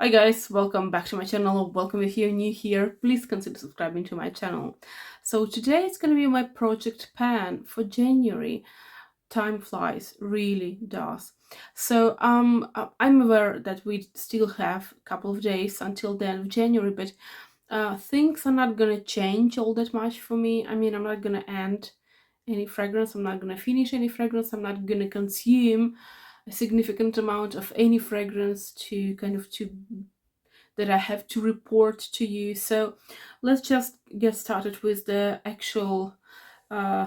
Hi guys, welcome back to my channel. Welcome if you're new here. Please consider subscribing to my channel. So today it's going to be my project pan for January. Time flies, really does. So I'm aware that we still have a couple of days until the end of January, but things are not going to change all that much for me. I mean, I'm not going to end any fragrance, I'm not going to finish any fragrance, I'm not going to consume a significant amount of any fragrance to that I have to report to you. So let's just get started with the actual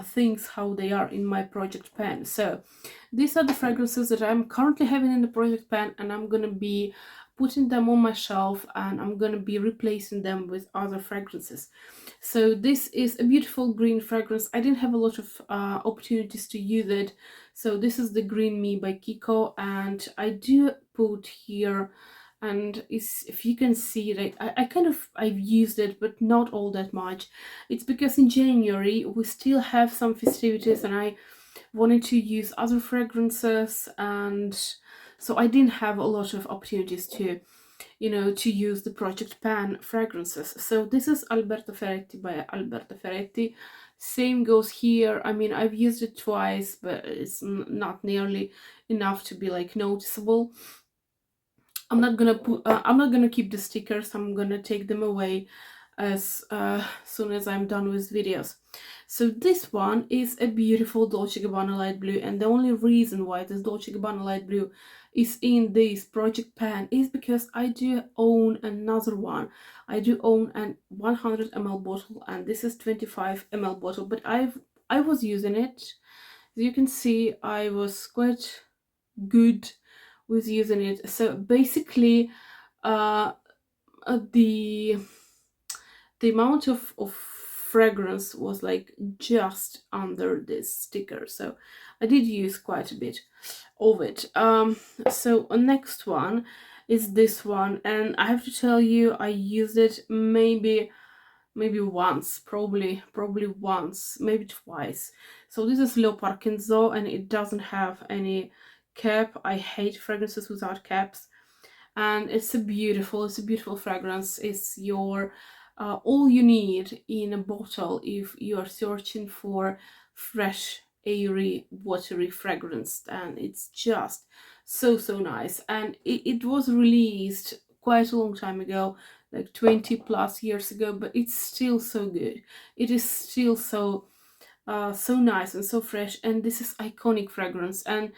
things, how they are in my project pan. So these are the fragrances that I'm currently having in the project pan, and I'm gonna be putting them on my shelf, and I'm gonna be replacing them with other fragrances. So this is a beautiful green fragrance. I didn't have a lot of opportunities to use it, so this is the Green Me by Kiko, and I do put here, and if you can see, like I've used it but not all that much. It's because in January we still have some festivities and I wanted to use other fragrances, and so I didn't have a lot of opportunities to to use the project pan fragrances. So this is Alberta Ferretti by Alberta Ferretti. Same goes here. I mean, I've used it twice, but it's not nearly enough to be like noticeable. I'm not gonna keep the stickers. I'm gonna take them away as soon as I'm done with videos. So this one is a beautiful Dolce Gabbana light blue, and the only reason why this Dolce Gabbana light blue is in this project pan is because I do own another one. I do own an 100 ml bottle, and this is 25 ml bottle, but I was using it. As you can see, I was quite good with using it. So basically, uh, the amount of fragrance was like just under this sticker, so I did use quite a bit of it. So next one is this one, and I have to tell you, I used it maybe once, probably once, maybe twice. So this is Leopard Kenzo, and it doesn't have any cap. I hate fragrances without caps, and it's a beautiful fragrance. It's your all you need in a bottle if you are searching for fresh, airy, watery fragrance, and it's just so nice. And it was released quite a long time ago, like 20 plus years ago, but it's still so good. It is still so nice and so fresh, and this is iconic fragrance, and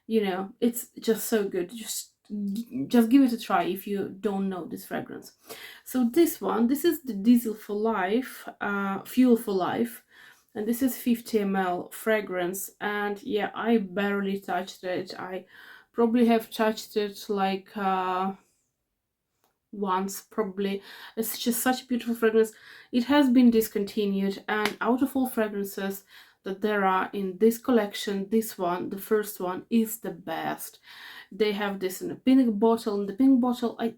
it's just so good. Just give it a try if you don't know this fragrance. So this is the Diesel for Life, Fuel for Life, and this is 50 ml fragrance, and yeah, I barely touched it. I probably have touched it like once, probably. It's just such a beautiful fragrance. It has been discontinued, and out of all fragrances that there are in this collection, this one, the first one, is the best. They have this in a pink bottle. In the pink bottle, I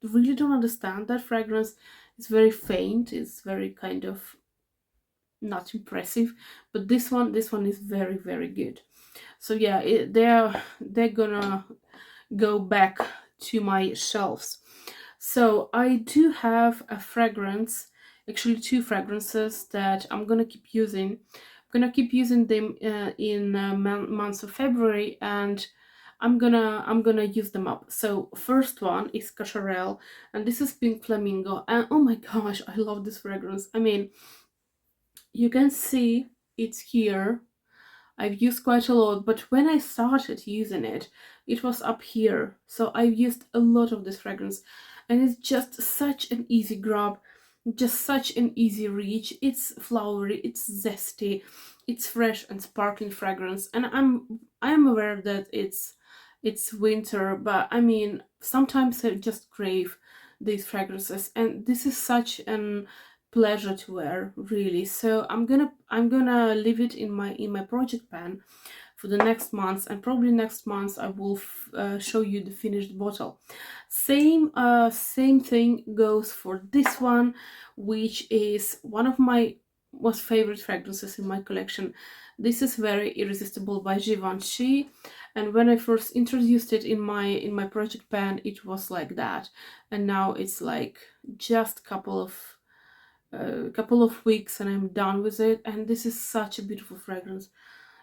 really don't understand that fragrance. It's very faint. It's very kind of not impressive, but this one is very good. So yeah, they're gonna go back to my shelves. So I do have a fragrance, actually two fragrances that I'm gonna keep using. I'm gonna keep using them in months of February, and I'm gonna use them up. So first one is Cacharel, and this is Pink Flamingo, and oh my gosh, I love this fragrance. I mean, you can see it's here. I've used quite a lot, but when I started using it, it was up here. So I've used a lot of this fragrance, and it's just such an easy grab, just such an easy reach. It's flowery, it's zesty, it's fresh and sparkling fragrance, and I'm aware that it's winter, but I mean, sometimes I just crave these fragrances, and this is such an pleasure to wear, really. So I'm gonna leave it in my project pan for the next months, and probably next month I will show you the finished bottle. Same thing goes for this one, which is one of my most favorite fragrances in my collection. This is very Irresistible by Givenchy, and when I first introduced it in my project pan, it was like that, and now it's like just couple of weeks and I'm done with it, and this is such a beautiful fragrance.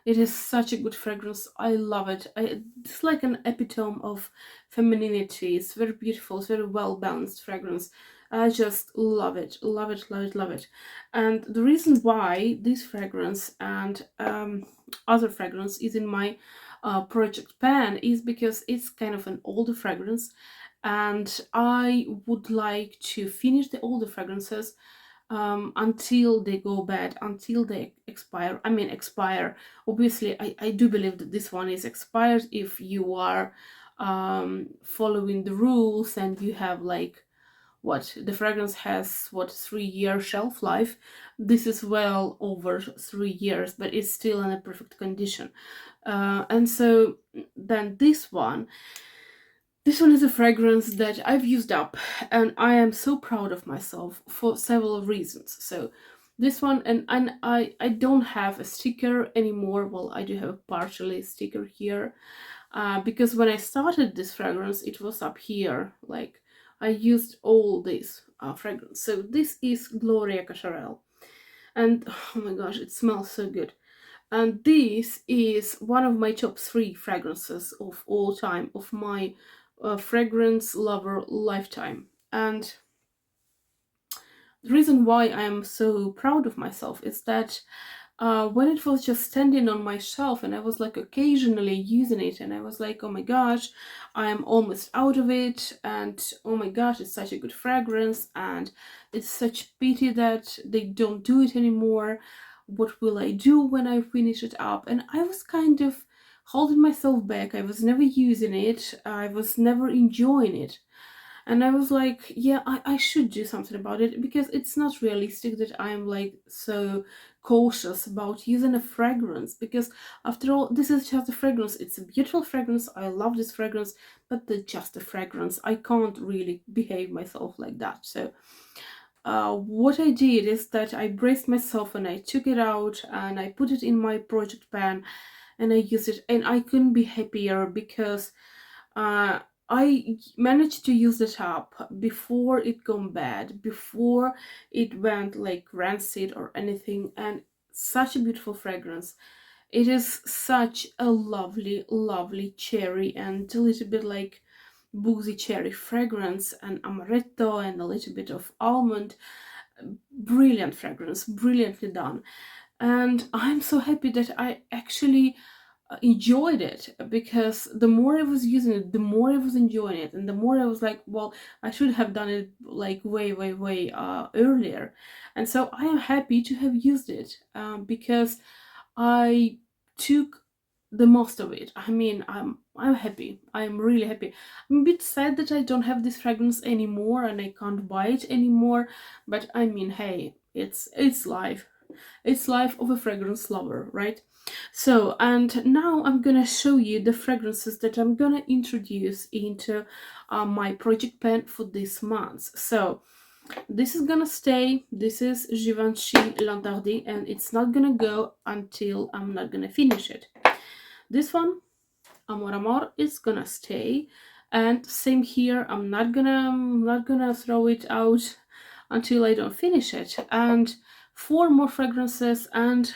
It is such a good fragrance. I love it. It's like an epitome of femininity. It's very beautiful. It's very well balanced fragrance. I just love it. Love it, love it, love it. And the reason why this fragrance and other fragrance is in my project pan is because it's kind of an older fragrance, and I would like to finish the older fragrances until they go bad, until they expire. I mean, expire. Obviously, I do believe that this one is expired if you are following the rules and you have like, what, the fragrance has, what, 3-year shelf life. This is well over 3 years, but it's still in a perfect condition. And so then this one is a fragrance that I've used up, and I am so proud of myself for several reasons. So this one, and I don't have a sticker anymore. Well, I do have a partially sticker here, because when I started this fragrance, it was up here. Like, I used all this fragrance. So this is Gloria Cacharel, and oh my gosh, it smells so good. And this is one of my top 3 fragrances of all time, of my fragrance lover lifetime. And the reason why I am so proud of myself is that when it was just standing on my shelf and I was like occasionally using it, and I was like, oh my gosh, I am almost out of it, and oh my gosh, it's such a good fragrance, and it's such pity that they don't do it anymore. What will I do when I finish it up? And I was kind of holding myself back. I was never using it, I was never enjoying it. And I was like, yeah, I should do something about it, because it's not realistic that I'm like so cautious about using a fragrance, because after all, this is just a fragrance. It's a beautiful fragrance. I love this fragrance, but it's just a fragrance. I can't really behave myself like that. So what I did is that I braced myself and I took it out and I put it in my project pan and I used it, and I couldn't be happier, because I managed to use it up before it gone bad, before it went like rancid or anything, and such a beautiful fragrance. It is such a lovely, lovely cherry and a little bit like boozy cherry fragrance, and amaretto and a little bit of almond. Brilliant fragrance, brilliantly done. And I'm so happy that I actually enjoyed it, because the more I was using it, the more I was enjoying it, and the more I was like, well, I should have done it like way earlier. And so I am happy to have used it, because I took the most of it. I mean, I'm happy. I'm really happy. I'm a bit sad that I don't have this fragrance anymore and I can't buy it anymore, but I mean, hey, it's life. It's life of a fragrance lover, right? So, and now I'm gonna show you the fragrances that I'm gonna introduce into my project plan for this month. So this is gonna stay. This is Givenchy L'Interdit, and it's not gonna go until I'm not gonna finish it. This one, Amor, is gonna stay, and same here. I'm not gonna throw it out until I don't finish it. And 4 more fragrances, and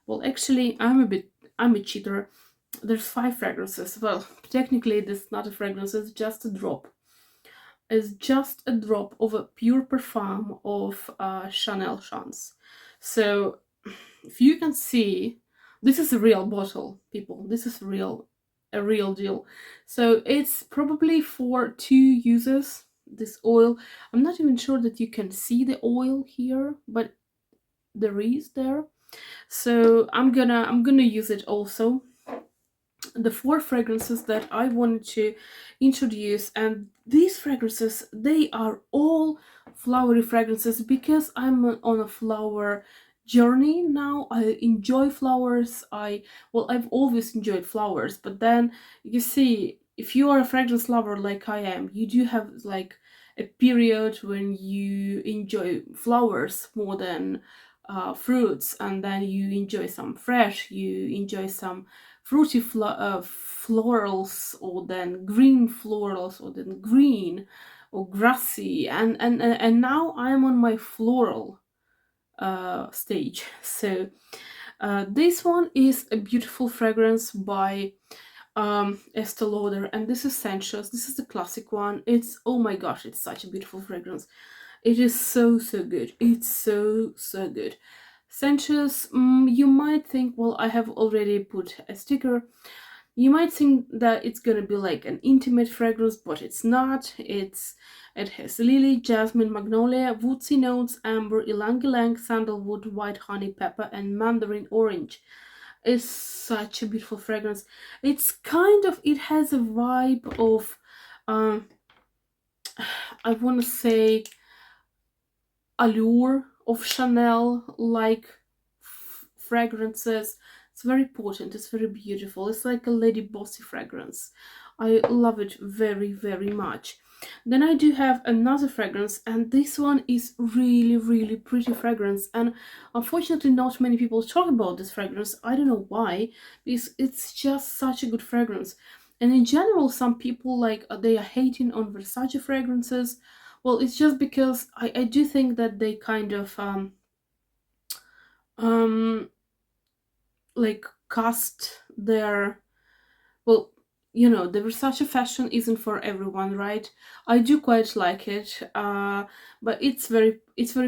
well, actually, I'm a cheater. There's 5 fragrances. Well, technically, this is not a fragrance. It's just a drop. It's just a drop of a pure perfume of Chanel Chance. So, if you can see, this is a real bottle, people. This is a real deal. So it's probably for 2 uses. This oil, I'm not even sure that you can see the oil here, but there is there. So I'm gonna use it also. The 4 fragrances that I wanted to introduce, and these fragrances, they are all flowery fragrances, because I'm on a flower journey now. I enjoy flowers. I've always enjoyed flowers, but then you see, if you are a fragrance lover like I am, you do have like a period when you enjoy flowers more than fruits, and then you enjoy some fresh, you enjoy some fruity florals, or then green florals, or then green or grassy, and now I'm on my floral stage. So this one is a beautiful fragrance by Estee Lauder, and this is Sensuous. This is the classic one. It's, oh my gosh, it's such a beautiful fragrance. It is so good. It's so good. Sensuous, you might think, well, I have already put a sticker. You might think that it's gonna be like an intimate fragrance, but it's not. It has lily, jasmine, magnolia, woodsy notes, amber, ylang ylang, sandalwood, white honey, pepper, and mandarin orange. It's such a beautiful fragrance. It's kind of, it has a vibe of, I want to say, allure of Chanel like fragrances. It's very potent, it's very beautiful, it's like a Lady Bossy fragrance. I love it very much. Then I do have another fragrance, and this one is really pretty fragrance, and unfortunately not many people talk about this fragrance. I don't know why, because it's just such a good fragrance. And in general, some people, like, they are hating on Versace fragrances. Well, it's just because I do think that they kind of like cast their, well, you know, the Versace fashion isn't for everyone, right? I do quite like it, but it's very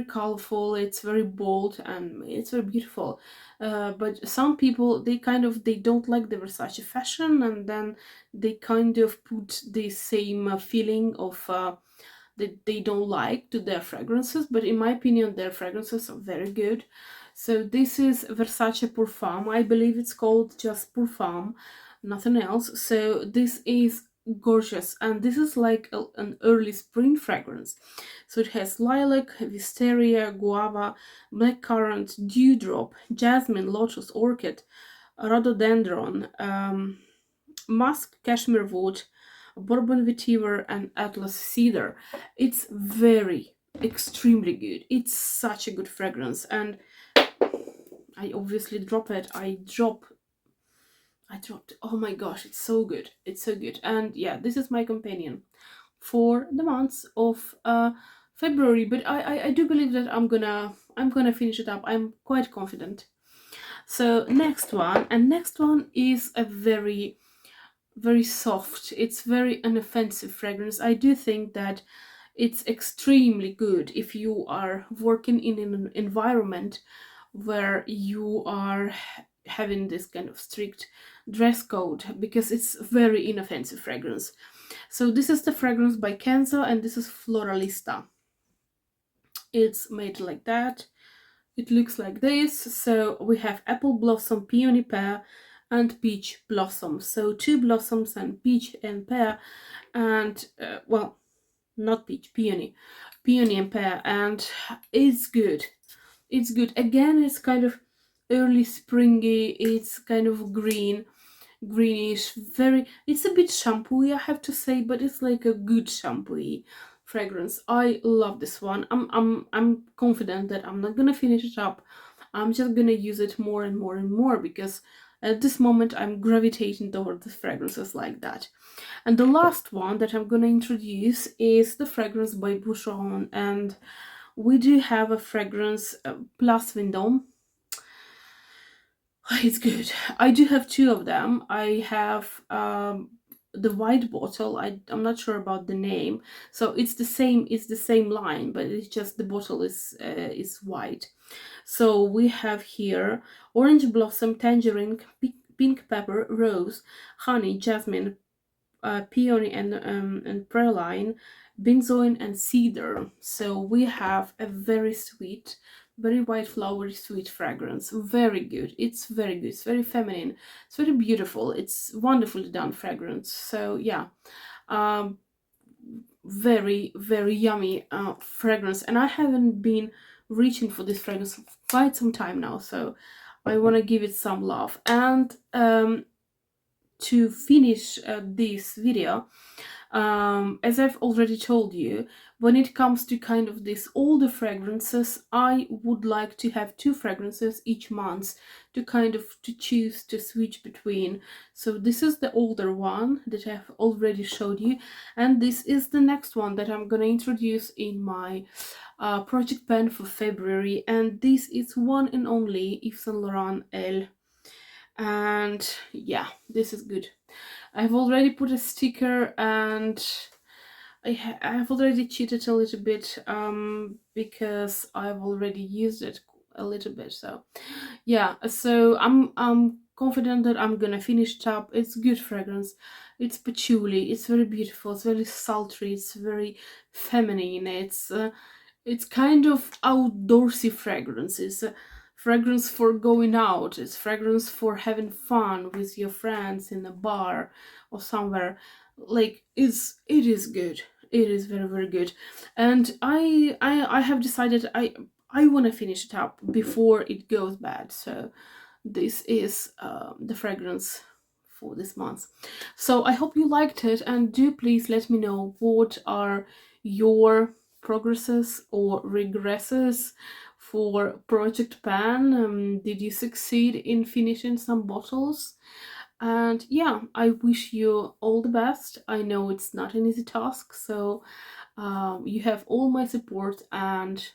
colorful, it's very bold, and it's very beautiful. But some people, they don't like the Versace fashion, and then they kind of put the same feeling of that they don't like to their fragrances. But in my opinion, their fragrances are very good. So this is Versace Pour Femme. I believe it's called just Pour Femme, nothing else. So this is gorgeous, and this is like an early spring fragrance. So it has lilac, wisteria, guava, blackcurrant, dewdrop, jasmine, lotus, orchid, rhododendron, musk, cashmere wood, bourbon vetiver, and atlas cedar. It's very extremely good. It's such a good fragrance, and I obviously drop it. I dropped. Oh my gosh, it's so good. It's so good. And yeah, this is my companion for the months of February. But I do believe that I'm gonna finish it up. I'm quite confident. So next one is a very soft, it's very inoffensive fragrance. I do think that it's extremely good if you are working in an environment where you are having this kind of strict dress code, because it's very inoffensive fragrance. So this is the fragrance by Kenzo, and this is Floralista. It's made like that. It looks like this. So we have apple blossom, peony pear, and peach blossom. So 2 blossoms, and peach and pear, and well, not peach, peony and pear, and it's good. It's good. Again, it's kind of early springy. It's kind of greenish, very, it's a bit shampooy, I have to say, but it's like a good shampooy fragrance. I love this one. I'm confident that I'm not gonna finish it up. I'm just gonna use it more and more, because at this moment I'm gravitating toward the fragrances like that. And the last one that I'm gonna introduce is the fragrance by Boucheron, and we do have a fragrance plus Vendome. It's good. I do have 2 of them. I have the white bottle. I'm not sure about the name. So it's the same line, but it's just the bottle is white. So we have here orange blossom, tangerine, pink pepper, rose, honey, jasmine, peony, and praline, benzoin, and cedar. So we have a very sweet, very white flowery sweet fragrance. Very good. It's very good. It's very feminine. It's very beautiful. It's wonderfully done fragrance. So yeah, very yummy fragrance. And I haven't been reaching for this fragrance for quite some time now, so I want to give it some love. And to finish this video, as I've already told you, when it comes to kind of this older fragrances, I would like to have 2 fragrances each month to kind of to choose to switch between. So this is the older one that I've already showed you, and this is the next one that I'm gonna introduce in my project pan for February, and this is one and only Yves Saint Laurent Elle. And yeah, this is good. I've already put a sticker, and I've already cheated a little bit because I've already used it a little bit. So yeah, so I'm confident that I'm gonna finish it up. It's good fragrance. It's patchouli. It's very beautiful. It's very sultry. It's very feminine. It's kind of outdoorsy fragrance. It's a fragrance for going out. It's fragrance for having fun with your friends in a bar or somewhere. Like it is good. It is very very good, and I have decided I want to finish it up before it goes bad. So this is the fragrance for this month. So I hope you liked it, and do please let me know what are your progresses or regresses for Project Pan. Did you succeed in finishing some bottles? And yeah, I wish you all the best. I know it's not an easy task, so you have all my support, and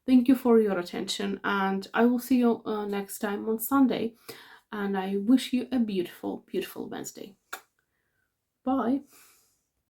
thank you for your attention. And I will see you next time on Sunday. And I wish you a beautiful, beautiful Wednesday. Bye.